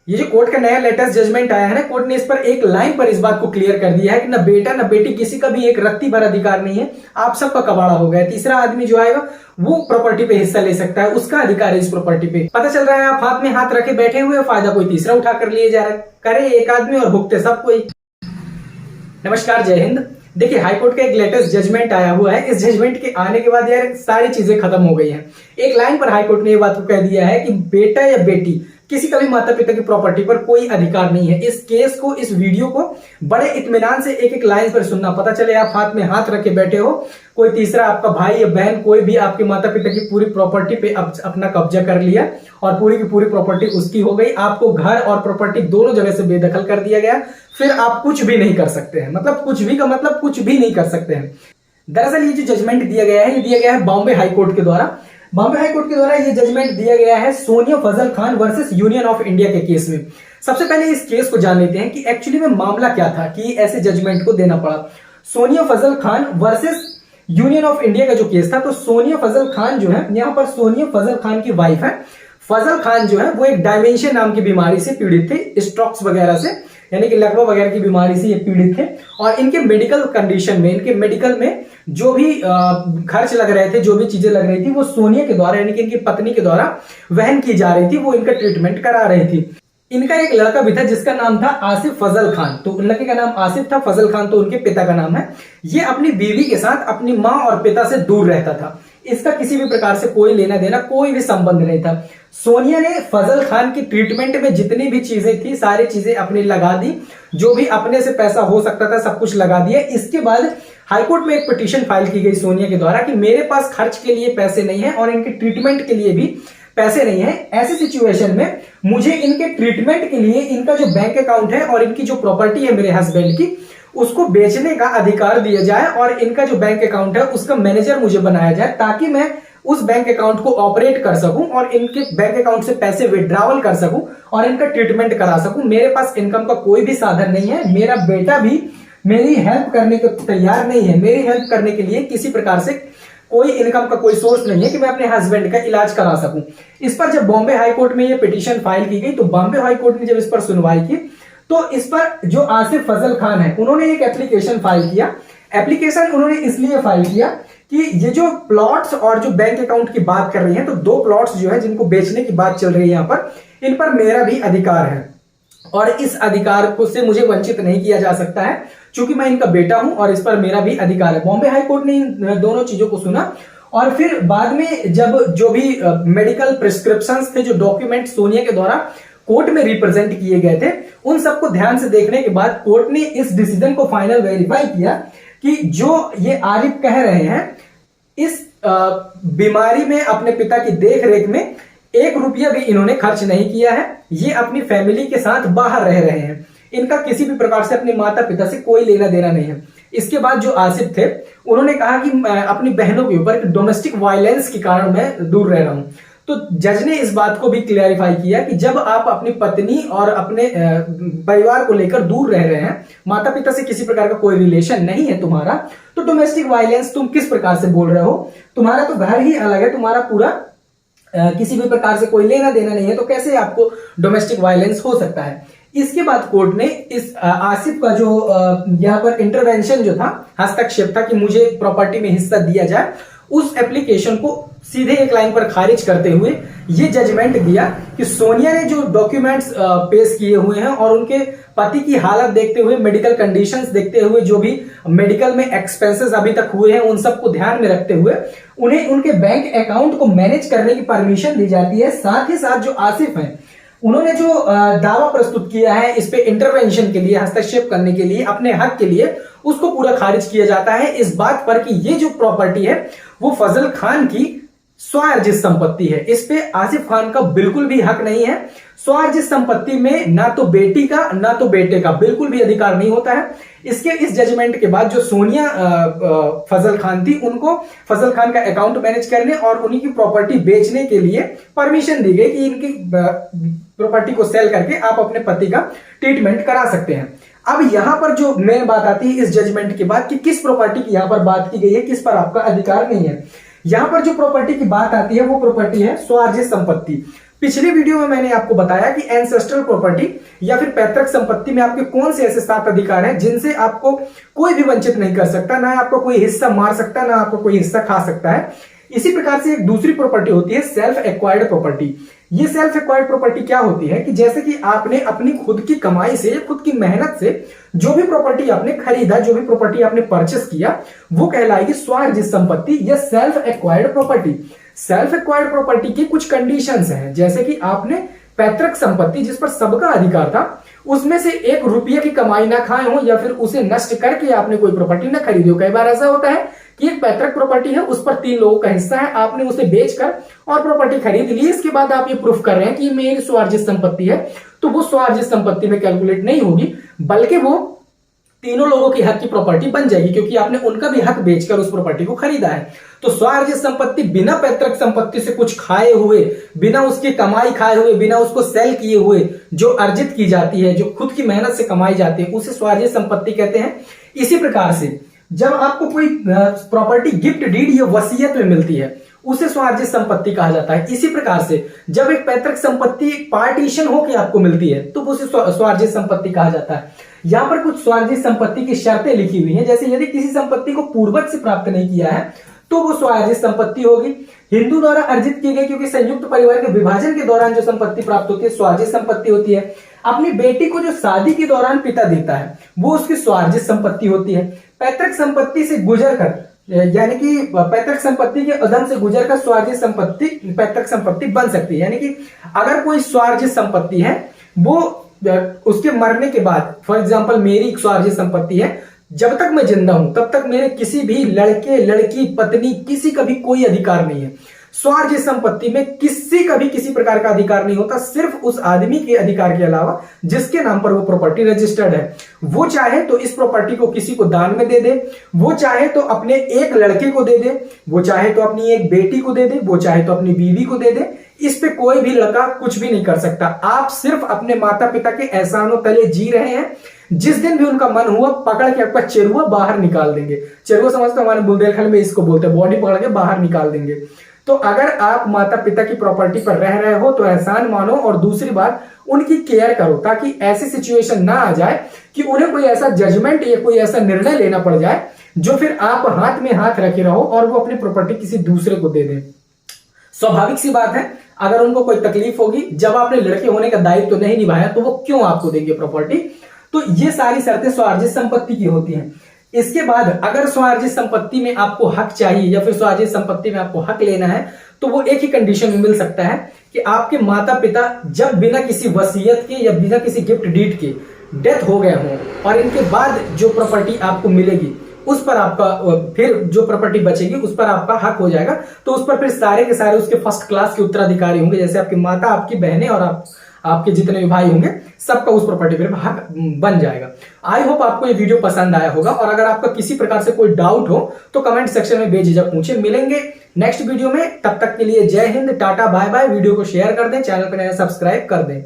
ये जो कोर्ट का नया लेटेस्ट जजमेंट आया है ना, कोर्ट ने इस पर एक लाइन पर इस बात को क्लियर कर दिया है कि ना बेटा ना बेटी किसी का भी एक रत्ती भर अधिकार नहीं है, आप सबका कबाड़ा हो गया। तीसरा आदमी जो आएगा वो प्रॉपर्टी पे हिस्सा ले सकता है, उसका अधिकार है इस प्रॉपर्टी पे। पता चल रहा है आप हाथ में हाथ रखे बैठे हुए, फायदा कोई तीसरा उठा कर लिए जा रहा है। करे एक आदमी और भुगते सब कोई। नमस्कार, जय हिंद। देखिए, हाईकोर्ट का एक लेटेस्ट जजमेंट आया हुआ है। इस जजमेंट के आने के बाद यार सारी चीजें खत्म हो गई हैं। एक लाइन पर हाईकोर्ट ने ये बात को कह दिया है कि बेटा या बेटी किसी का भी माता पिता की प्रॉपर्टी पर कोई अधिकार नहीं है। इस केस को, इस वीडियो को बड़े इत्मीनान से एक एक लाइन पर सुनना। पता चले आप हाथ में हाथ रखे बैठे हो, कोई तीसरा आपका भाई या बहन कोई भी आपके माता पिता की पूरी प्रॉपर्टी पे अपना कब्जा कर लिया और पूरी की पूरी प्रॉपर्टी उसकी हो गई। आपको घर और प्रॉपर्टी दोनों जगह से बेदखल कर दिया गया, फिर आप कुछ भी नहीं कर सकते हैं। मतलब कुछ भी का मतलब कुछ भी नहीं कर सकते हैं। दरअसल ये जो जजमेंट दिया गया है, ये दिया गया है बॉम्बे हाईकोर्ट के द्वारा। बॉम्बे हाईकोर्ट के द्वारा ये जजमेंट दिया गया है Sonia Fazal Khan versus Union of India के केस में। सबसे पहले इस केस को जान लेते हैं कि एक्चुअली में मामला क्या था कि ऐसे जजमेंट को देना पड़ा। Sonia Fazal Khan versus Union of India का जो केस था, तो सोनिया फजल खान जो है, यहां पर सोनिया फजल खान की वाइफ है। फजल खान जो है वो एक डायमेंशिया नाम की बीमारी से पीड़ित थे, स्ट्रोक्स वगैरह से, यानी कि लकवा वगैरह की बीमारी से ये पीड़ित थे। और इनके मेडिकल कंडीशन में, इनके मेडिकल में जो भी खर्च लग रहे थे, जो भी चीजें लग रही थी, वो सोनिया के द्वारा यानी कि इनकी पत्नी के द्वारा वहन की जा रही थी। वो इनका ट्रीटमेंट करा रही थी। इनका एक लड़का भी था जिसका नाम था आसिफ फजल खान। तो लड़के का नाम आसिफ था, फजल खान तो उनके पिता का नाम है। ये अपनी बीवी के साथ अपनी माँ और पिता से दूर रहता था। इसका किसी भी प्रकार से कोई लेना देना, कोई भी संबंध नहीं था। सोनिया ने फजल खान की ट्रीटमेंट में जितनी भी चीजें थी, सारी चीजें अपनी लगा दी। जो भी अपने से पैसा हो सकता था सब कुछ लगा दिया। इसके बाद हाईकोर्ट में एक पिटीशन फाइल की गई सोनिया के द्वारा कि मेरे पास खर्च के लिए पैसे नहीं है और इनके ट्रीटमेंट के लिए भी पैसे नहीं है। ऐसी सिचुएशन में मुझे इनके ट्रीटमेंट के लिए इनका जो बैंक अकाउंट है और इनकी जो प्रॉपर्टी है मेरे हस्बैंड की, उसको बेचने का अधिकार दिया जाए और इनका जो बैंक अकाउंट है उसका मैनेजर मुझे बनाया जाए, ताकि मैं उस बैंक अकाउंट को ऑपरेट कर सकूं और इनके बैंक अकाउंट से पैसे विड्रॉवल कर सकूं और इनका ट्रीटमेंट करा सकूं। मेरे पास इनकम का कोई भी साधन नहीं है। मेरा बेटा भी मेरी हेल्प करने को तैयार नहीं है। मेरी हेल्प करने के लिए किसी प्रकार से कोई इनकम का कोई सोर्स नहीं है कि मैं अपने हस्बैंड का इलाज करा सकूं। इस पर जब बॉम्बे हाईकोर्ट में ये पिटीशन फाइल की गई, तो बॉम्बे हाईकोर्ट ने जब इस पर सुनवाई की, तो इस पर जो आसिफ फजल खान है उन्होंने एक एप्लीकेशन फाइल किया। एप्लीकेशन उन्होंने इसलिए फाइल किया कि ये जो प्लॉट्स और जो बैंक अकाउंट की बात कर रही हैं, तो दो प्लॉट्स जो है जिनको बेचने की बात चल रही है यहाँ पर, इन पर मेरा भी अधिकार है और इस अधिकार को से मुझे वंचित नहीं किया जा सकता है, क्योंकि मैं इनका बेटा हूं और इस पर मेरा भी अधिकार है। बॉम्बे हाईकोर्ट ने इन दोनों चीजों को सुना और फिर बाद में जब जो भी मेडिकल प्रिस्क्रिप्शंस थे, जो डॉक्यूमेंट सोनिया के द्वारा कोर्ट में रिप्रेजेंट किए गए थे, उन सबको ध्यान से देखने के बाद कोर्ट ने इस डिसीजन को फाइनल वेरीफाई किया कि जो ये आरिफ कह रहे हैं, इस बीमारी में अपने पिता की देख रेख में 1 रुपया भी इन्होंने खर्च नहीं किया है। ये अपनी फैमिली के साथ बाहर रह रहे हैं। इनका किसी भी प्रकार से अपने माता पिता से कोई लेना देना नहीं है। इसके बाद जो आसिफ थे उन्होंने कहा कि अपनी बहनों के ऊपर डोमेस्टिक वायलेंस के कारण मैं दूर रह रहा हूं। तो जज ने इस बात को भी क्लैरिफाई किया कि जब आप अपनी पत्नी और अपने परिवार को लेकर दूर रह रहे हैं, माता पिता से किसी प्रकार का कोई रिलेशन नहीं है तुम्हारा, तो डोमेस्टिक वायलेंस तुम किस प्रकार से बोल रहे हो? तुम्हारा तो घर ही अलग है, तुम्हारा पूरा किसी भी प्रकार से कोई लेना देना नहीं है, तो कैसे आपको डोमेस्टिक वायलेंस हो सकता है? इसके बाद कोर्ट ने इस आसिफ का जो यहाँ पर इंटरवेंशन जो था, हस्तक्षेप था कि मुझे प्रॉपर्टी में हिस्सा दिया जाए, उस एप्लीकेशन को सीधे एक लाइन पर खारिज करते हुए ये जजमेंट दिया कि सोनिया ने जो डॉक्यूमेंट्स पेश किए हुए हैं और उनके पति की हालत देखते हुए, मेडिकल कंडीशंस देखते हुए, जो भी मेडिकल में एक्सपेंसेस अभी तक हुए हैं उन सबको ध्यान में रखते हुए उन्हें उनके बैंक अकाउंट को मैनेज करने की परमिशन दी जाती है। साथ ही साथ जो आसिफ है उन्होंने जो दावा प्रस्तुत किया है इस पे इंटरवेंशन के लिए, हस्तक्षेप करने के लिए, अपने हक के लिए, उसको पूरा खारिज किया जाता है इस बात पर कि ये जो प्रॉपर्टी है वो फजल खान की स्वार्जित संपत्ति है। इस पे आसिफ खान का बिल्कुल भी हक नहीं है। स्वार्जित संपत्ति में ना तो बेटी का ना तो बेटे का बिल्कुल भी अधिकार नहीं होता है। इस जजमेंट के बाद जो सोनिया फजल खान थी, उनको फजल खान का अकाउंट मैनेज करने और उन्हीं की प्रॉपर्टी बेचने के लिए परमिशन दी गई कि इनकी प्रॉपर्टी को सेल करके आप अपने पति का ट्रीटमेंट करा सकते हैं। अब यहां पर जो मेन बात आती है इस जजमेंट के बाद कि किस प्रॉपर्टी की यहां पर बात की गई है, किस पर आपका अधिकार नहीं है। यहां पर जो प्रॉपर्टी की बात आती है वो प्रॉपर्टी है स्वार्जित संपत्ति। पिछले वीडियो में मैंने आपको बताया कि एंसेस्ट्रल प्रॉपर्टी या फिर पैतृक संपत्ति में आपके कौन से ऐसे 7 अधिकार हैं जिनसे आपको कोई भी वंचित नहीं कर सकता, ना आपको कोई हिस्सा मार सकता, ना आपको कोई हिस्सा खा सकता है। इसी प्रकार से एक दूसरी प्रॉपर्टी होती है सेल्फ एक्वायर्ड प्रॉपर्टी। ये सेल्फ एक्वायर्ड प्रॉपर्टी क्या होती है कि जैसे कि आपने अपनी खुद की कमाई से, खुद की मेहनत से जो भी प्रॉपर्टी आपने खरीदा, जो भी प्रॉपर्टी आपने परचेस किया, वो कहलाएगी स्वार्जित संपत्ति या self acquired property. Self acquired property की कुछ कंडीशंस हैं, जैसे कि आपने पैतृक संपत्ति जिस पर सबका अधिकार था उसमें से 1 रुपये की कमाई ना खाए हो या फिर उसे नष्ट करके आपने कोई प्रॉपर्टी ना खरीदी हो। कई बार ऐसा होता है कि एक पैतृक प्रॉपर्टी है, उस पर 3 लोगों का हिस्सा है, आपने उसे बेचकर और प्रॉपर्टी खरीद ली, इसके बाद आप ये प्रूफ कर रहे हैं कि मेरी स्वार्जित संपत्ति है, तो वो स्वार्जित संपत्ति में कैलकुलेट नहीं होगी, बल्कि वो तीनों लोगों की हक की प्रॉपर्टी बन जाएगी, क्योंकि आपने उनका भी हक बेचकर उस प्रॉपर्टी को खरीदा है। तो स्वार्जित संपत्ति बिना पैतृक संपत्ति से कुछ खाए हुए, बिना उसकी कमाई खाए हुए, बिना उसको सेल किए हुए जो अर्जित की जाती है, जो खुद की मेहनत से कमाई जाती है, उसे स्वार्जित संपत्ति कहते हैं। इसी प्रकार से जब आपको कोई प्रॉपर्टी गिफ्ट डीड या वसीयत में मिलती है उसे स्वार्जित संपत्ति कहा जाता है। इसी प्रकार से जब एक पैतृक संपत्ति पार्टीशन होकर आपको मिलती है तो उसे स्वार्जित संपत्ति कहा जाता है। यहां पर कुछ स्वार्जित संपत्ति की शर्तें लिखी हुई हैं, जैसे यदि किसी संपत्ति को पूर्वज से प्राप्त नहीं किया है तो वो स्वार्जित संपत्ति होगी। हिंदू द्वारा अर्जित की गई क्योंकि संयुक्त परिवार के विभाजन के दौरान जो संपत्ति प्राप्त होती है स्वार्जित संपत्ति होती है। अपनी बेटी को जो शादी के दौरान पिता देता है वो उसकी स्वार्जित संपत्ति होती है। पैतृक संपत्ति से गुजरकर, यानी कि पैतृक संपत्ति के अधम से गुजरकर स्वार्जित संपत्ति पैतृक संपत्ति बन सकती है। यानी कि अगर कोई स्वार्जित संपत्ति है वो उसके मरने के बाद, फॉर एग्जांपल मेरी स्वार्जित संपत्ति है, जब तक मैं जिंदा हूं तब तक मेरे किसी भी लड़के, लड़की, पत्नी, किसी का भी कोई अधिकार नहीं है। स्वार्जित संपत्ति में किसी का भी किसी प्रकार का अधिकार नहीं होता, सिर्फ उस आदमी के अधिकार के अलावा जिसके नाम पर वो प्रॉपर्टी रजिस्टर्ड है। वो चाहे तो इस प्रॉपर्टी को किसी को दान में दे दे, वो चाहे तो अपने एक लड़के को दे दे, वो चाहे तो अपनी एक बेटी को दे दे, वो चाहे तो अपनी बीवी को दे दे। इस पे कोई भी लड़का कुछ भी नहीं कर सकता। आप सिर्फ अपने माता पिता के एहसानों तले जी रहे हैं। जिस दिन भी उनका मन हुआ पकड़ के आपका चेरुआ बाहर निकाल देंगे। चेरुआ समझते हमारे बुंदेलखंड में इसको बोलते हैं, बॉडी पकड़ के बाहर निकाल देंगे। तो अगर आप माता पिता की प्रॉपर्टी पर रह रहे हो तो एहसान मानो, और दूसरी बात उनकी केयर करो ताकि ऐसी सिचुएशन ना आ जाए कि उन्हें कोई ऐसा जजमेंट या कोई ऐसा निर्णय लेना पड़ जाए जो फिर आप हाथ में हाथ रखे रहो और वो अपनी प्रॉपर्टी किसी दूसरे को दे दें। स्वाभाविक सी बात है, अगर उनको कोई तकलीफ होगी, जब आपने लड़के होने का दायित्व तो नहीं निभाया तो वो क्यों आपको देंगे प्रॉपर्टी। तो ये सारी शर्तें स्वार्जित संपत्ति की होती हैं। इसके बाद अगर स्वार्जित संपत्ति में आपको हक चाहिए या फिर स्वार्जित संपत्ति में आपको हक लेना है तो वो एक ही कंडीशन में मिल सकता है कि आपके माता पिता जब बिना किसी वसीयत के या बिना किसी गिफ्ट डीड के डेथ हो गए हों, और इनके बाद जो प्रॉपर्टी आपको मिलेगी उस पर आपका, फिर जो प्रॉपर्टी बचेगी उस पर आपका हक हो जाएगा। तो उस पर फिर सारे के सारे उसके फर्स्ट क्लास के उत्तराधिकारी होंगे, जैसे आपकी माता, आपकी बहनें और आपके जितने भी भाई होंगे, सबका उस प्रॉपर्टी पर हक बन जाएगा। आई होप आपको ये वीडियो पसंद आया होगा, और अगर आपका किसी प्रकार से कोई डाउट हो तो कमेंट सेक्शन में बेझिझक पूछे। मिलेंगे नेक्स्ट वीडियो में, तब तक के लिए जय हिंद, टाटा, बाय बाय। वीडियो को शेयर कर दें, चैनल पर नया सब्सक्राइब कर दें।